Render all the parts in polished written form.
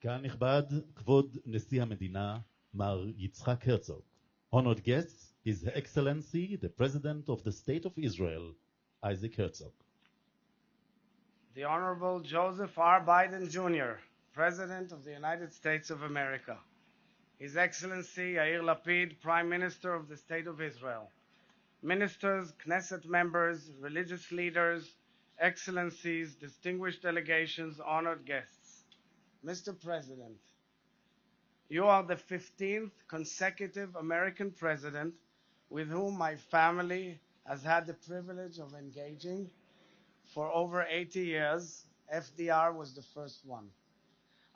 קהל נכבד, כבוד נשיא המדינה, מר יצחק הרצוג. Honored guests, His Excellency, the President of the State of Israel, Isaac Herzog. The Honorable Joseph R. Biden Jr., President of the United States of America. His Excellency Yair Lapid, Prime Minister of the State of Israel. Ministers, Knesset members, religious leaders, excellencies, distinguished delegations, honored guests. Mr. President, you are the 15th consecutive American president with whom my family has had the privilege of engaging for over 80 years. FDR was the first one.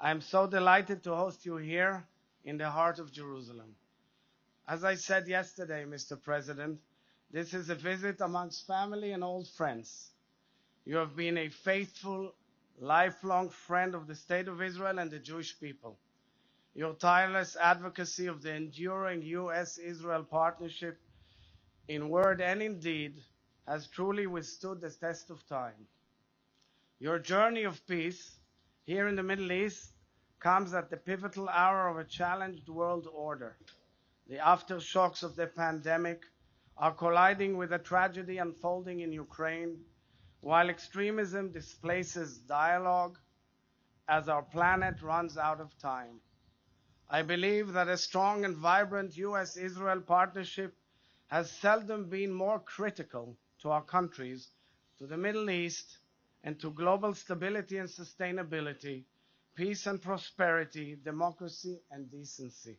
I am so delighted to host you here in the heart of Jerusalem. As I said yesterday, Mr. President, this is a visit amongst family and old friends. You have been a faithful, lifelong friend of the State of Israel and the Jewish people. Your tireless advocacy of the enduring U.S.-Israel partnership in word and in deed has truly withstood the test of time. Your journey of peace here in the Middle East comes at the pivotal hour of a challenged world order. The aftershocks of the pandemic are colliding with a tragedy unfolding in Ukraine, while extremism displaces dialogue as our planet runs out of time. I believe that a strong and vibrant U.S.-Israel partnership has seldom been more critical to our countries, to the Middle East, and to global stability and sustainability, peace and prosperity, democracy and decency.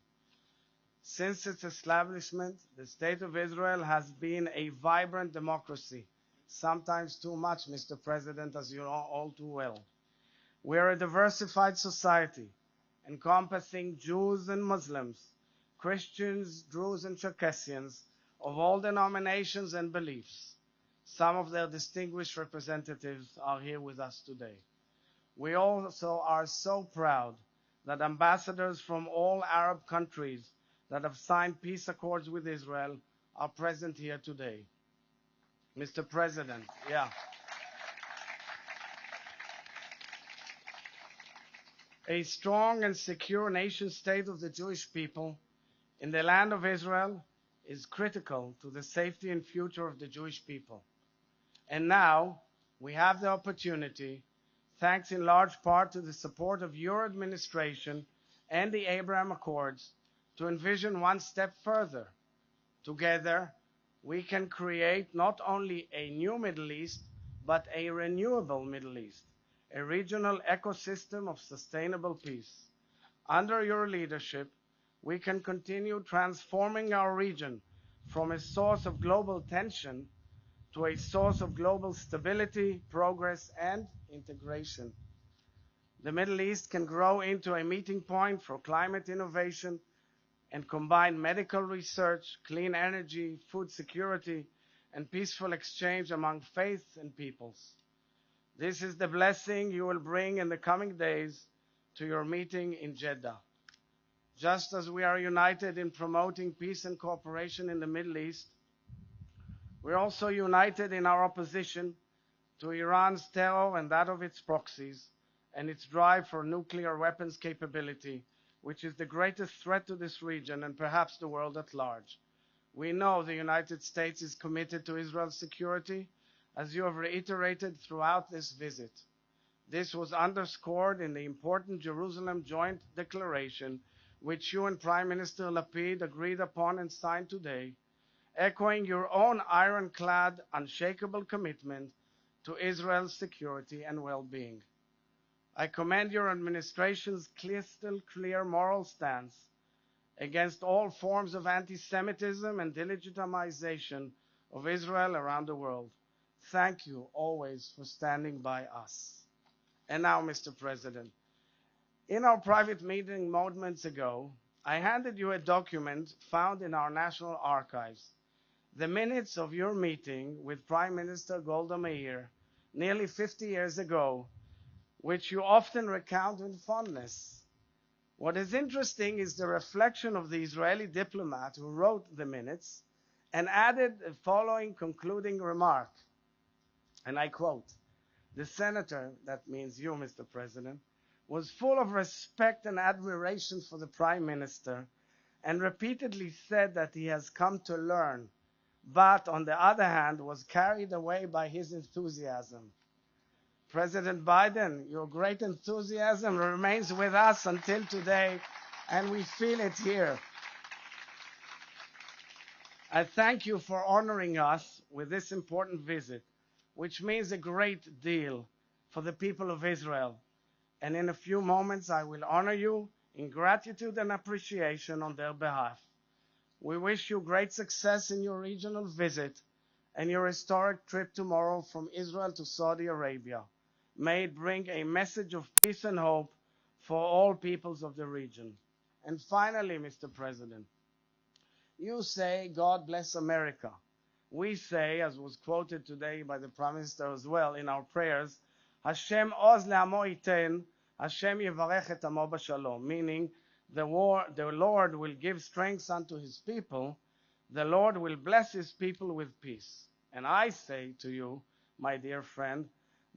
Since its establishment, the State of Israel has been a vibrant democracy, sometimes too much, Mr. President, as you know all too well. We are a diversified society, encompassing Jews and Muslims, Christians, Druze and Circassians, of all denominations and beliefs. Some of their distinguished representatives are here with us today. We also are so proud that ambassadors from all Arab countries that have signed peace accords with Israel are present here today. Mr. President, A strong and secure nation state of the Jewish people in the land of Israel is critical to the safety and future of the Jewish people. And now we have the opportunity, thanks in large part to the support of your administration and the Abraham Accords, to envision one step further. Together, we can create not only a new Middle East, but a renewable Middle East, a regional ecosystem of sustainable peace. Under your leadership, we can continue transforming our region from a source of global tension to a source of global stability, progress, and integration. The Middle East can grow into a meeting point for climate innovation and combine medical research, clean energy, food security, and peaceful exchange among faiths and peoples. This is the blessing you will bring in the coming days to your meeting in Jeddah. Just as we are united in promoting peace and cooperation in the Middle East, we're also united in our opposition to Iran's terror and that of its proxies, and its drive for nuclear weapons capability, which is the greatest threat to this region and perhaps the world at large. We know the United States is committed to Israel's security, as you have reiterated throughout this visit. This was underscored in the important Jerusalem Joint Declaration, which you and Prime Minister Lapid agreed upon and signed today, echoing your own ironclad, unshakable commitment to Israel's security and well-being. I commend your administration's crystal clear moral stance against all forms of anti-Semitism and delegitimization of Israel around the world. Thank you always for standing by us. And now, Mr. President, in our private meeting moments ago, I handed you a document found in our National Archives, the minutes of your meeting with Prime Minister Golda Meir nearly 50 years ago, which you often recount with fondness. What is interesting is the reflection of the Israeli diplomat who wrote the minutes and added the following concluding remark, and I quote, "The senator," that means you, Mr. President, was full of respect and admiration for the Prime Minister, and repeatedly said that he has come to learn, but on the other hand was carried away by his enthusiasm. President Biden, your great enthusiasm remains with us until today, and we feel it here. I thank you for honoring us with this important visit, which means a great deal for the people of Israel. And in a few moments, I will honor you in gratitude and appreciation on their behalf. We wish you great success in your regional visit and your historic trip tomorrow from Israel to Saudi Arabia. May it bring a message of peace and hope for all peoples of the region. And finally, Mr. President, you say, God bless America. We say, as was quoted today by the Prime Minister as well in our prayers, Hashem oz le'amo iten, Hashem yevarech et amo b'shalom, meaning the Lord will give strength unto his people, the Lord will bless his people with peace. And I say to you, my dear friend,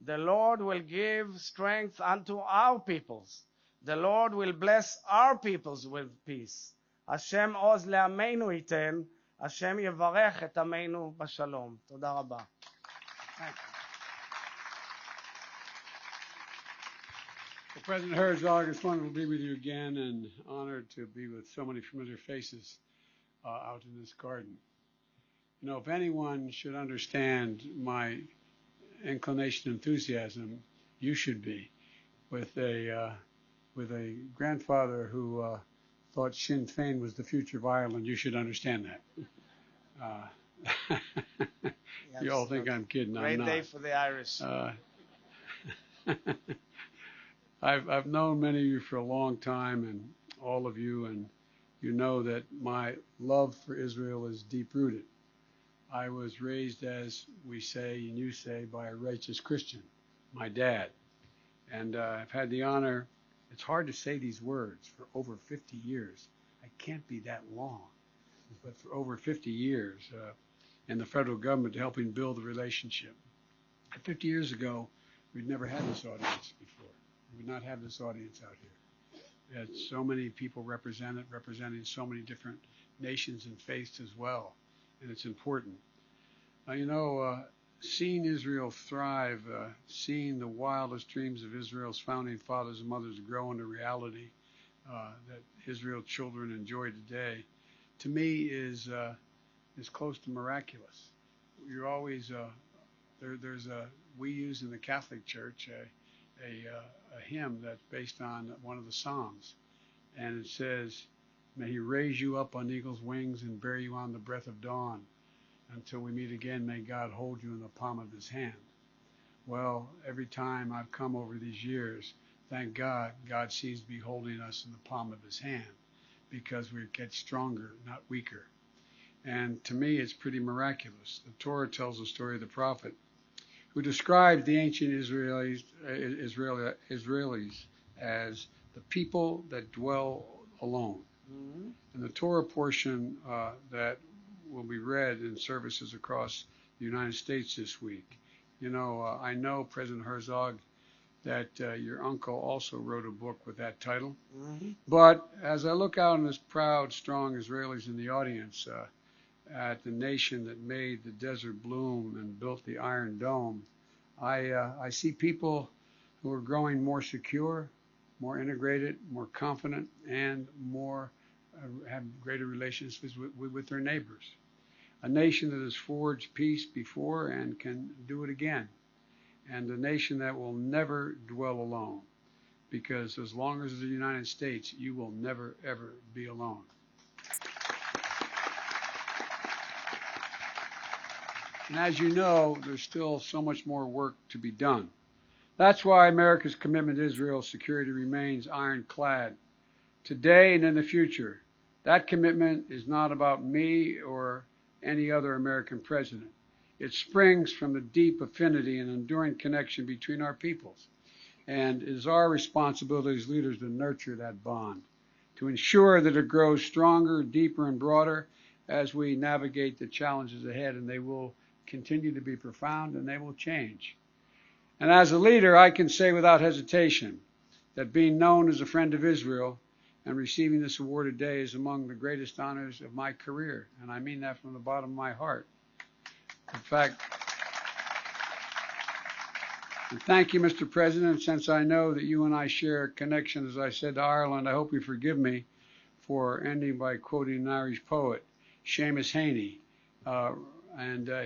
the Lord will give strength unto our peoples. The Lord will bless our peoples with peace. Hashem oz le'ameinu iten, Hashem yevarech et ameinu b'shalom. Toda rabba. Thank you. Well, President Herzog, it's wonderful to be with you again and honored to be with so many familiar faces out in this garden. You know, if anyone should understand my inclination and enthusiasm, you should be. With a grandfather who thought Sinn Féin was the future of Ireland, you should understand that. You all think I'm kidding. I'm not. Great day for the Irish. I've known many of you for a long time, and all of you, and you know that my love for Israel is deep-rooted. I was raised, as we say and you say, by a righteous Christian, my dad. And I've had the honor, it's hard to say these words, for over 50 years. I can't be that long, but for over 50 years in the federal government helping build the relationship. 50 years ago, we'd never had this audience before. We would not have this audience out here. We had so many people representing so many different nations and faiths as well, and it's important. Seeing Israel thrive, seeing the wildest dreams of Israel's founding fathers and mothers grow into reality that Israel children enjoy today, to me is close to miraculous. You're always we use in the Catholic Church a hymn that's based on one of the Psalms, and it says, "May He raise you up on eagle's wings and bear you on the breath of dawn. Until we meet again, may God hold you in the palm of His hand." Well, every time I've come over these years, thank God, God seems to be holding us in the palm of His hand because we get stronger, not weaker. And to me, it's pretty miraculous. The Torah tells the story of the prophet who described the ancient Israelis as the people that dwell alone. Mm-hmm. And the Torah portion that will be read in services across the United States this week. I know, President Herzog, that your uncle also wrote a book with that title. Mm-hmm. But as I look out on this proud, strong Israelis in the audience, at the nation that made the desert bloom and built the Iron Dome, I see people who are growing more secure, more integrated, more confident, and more have greater relationships with their neighbors. A nation that has forged peace before and can do it again. And a nation that will never dwell alone. Because as long as the United States, you will never, ever be alone. And as you know, there's still so much more work to be done. That's why America's commitment to Israel's security remains ironclad. Today and in the future, that commitment is not about me or any other American president. It springs from the deep affinity and enduring connection between our peoples. And it is our responsibility as leaders to nurture that bond, to ensure that it grows stronger, deeper, and broader as we navigate the challenges ahead, and they will continue to be profound and they will change. And as a leader, I can say without hesitation that being known as a friend of Israel and receiving this award today is among the greatest honors of my career. And I mean that from the bottom of my heart. In fact, and thank you, Mr. President, since I know that you and I share a connection, as I said to Ireland, I hope you forgive me for ending by quoting an Irish poet, Seamus Heaney.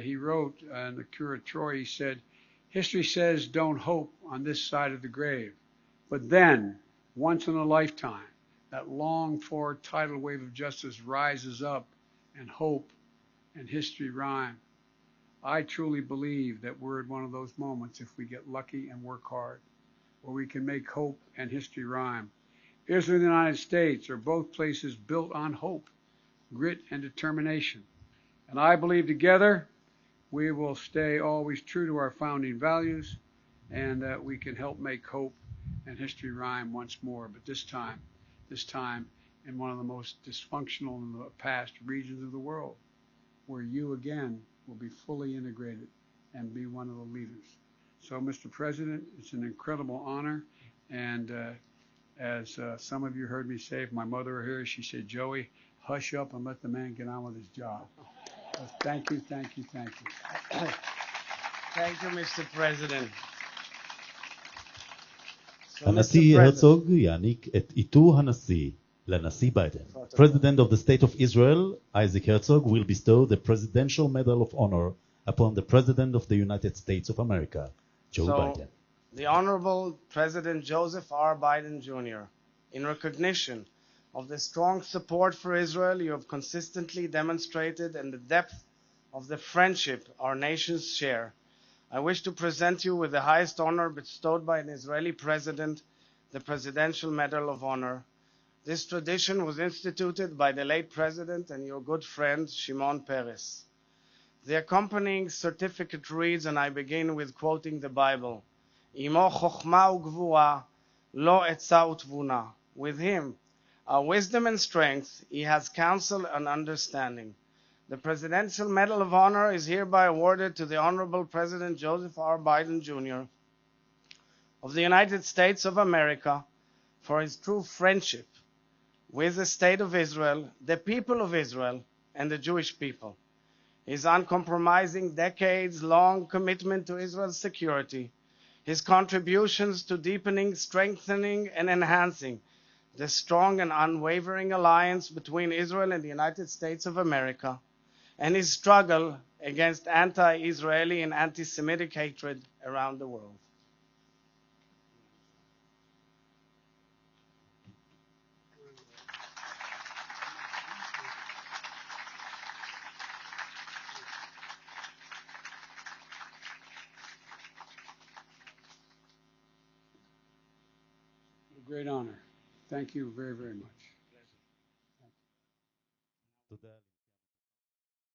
He wrote in the Cure of Troy, he said, "History says don't hope on this side of the grave. But then, once in a lifetime, that longed-for tidal wave of justice rises up, and hope and history rhyme." I truly believe that we're at one of those moments, if we get lucky and work hard, where we can make hope and history rhyme. Israel and the United States are both places built on hope, grit, and determination. And I believe together we will stay always true to our founding values, and that we can help make hope and history rhyme once more. But this time in one of the most dysfunctional in the past regions of the world, where you again will be fully integrated and be one of the leaders. So, Mr. President, it's an incredible honor. And as some of you heard me say, if my mother were here, she said, "Joey, hush up and let the man get on with his job." So thank you, thank you, thank you. Thank you, Mr. President. So, הנשיא הרצוג יעניק את עיטור הנשיא לנשיא ביידן. President of the State of Israel, Isaac Herzog, will bestow the Presidential Medal of Honor upon the President of the United States of America, Joe Biden. The Honorable President Joseph R. Biden Jr., in recognition of the strong support for Israel you have consistently demonstrated and the depth of the friendship our nations share, I wish to present you with the highest honor bestowed by an Israeli president, the Presidential Medal of Honor. This tradition was instituted by the late president and your good friend, Shimon Peres. The accompanying certificate reads, and I begin with quoting the Bible, "Imo chokhmah ugvura, lo etza utvuna." With him are wisdom and strength, he has counsel and understanding. The Presidential Medal of Honor is hereby awarded to the Honorable President Joseph R. Biden Jr. of the United States of America for his true friendship with the State of Israel, the people of Israel, and the Jewish people. His uncompromising decades-long commitment to Israel's security, his contributions to deepening, strengthening, and enhancing the strong and unwavering alliance between Israel and the United States of America, and his struggle against anti-Israeli and anti-Semitic hatred around the world. A great honor. Thank you very, very much. תודה.